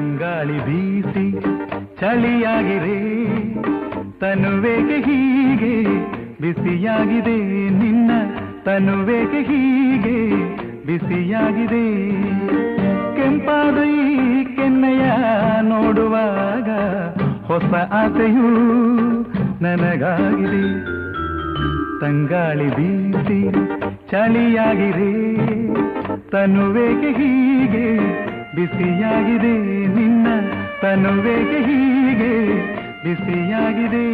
ತಂಗಾಳಿ ಬೀಸಿ ಚಳಿಯಾಗಿರೆ ತನುವೇಗೆ ಹೀಗೆ ಬಿಸಿಯಾಗಿದೆ ನಿನ್ನ ತನುವೇಗೆ ಹೀಗೆ ಬಿಸಿಯಾಗಿದೆ ಕೆಂಪಾದ ಈ ಕೆನ್ನೆಯ ನೋಡುವಾಗ ಹೊಸ ಆಸೆಯೂ ನನಗಾಗಿದೆ ತಂಗಾಳಿ ಬೀಸಿ ಚಳಿಯಾಗಿರೆ ತನುವೇಗೆ ಹೀಗೆ ಬಿಸಿಯಾಗಿದೆ ನಿನ್ನ ತನುವೇಗೆ ಹೀಗೆ ಬಿಸಿಯಾಗಿದೆ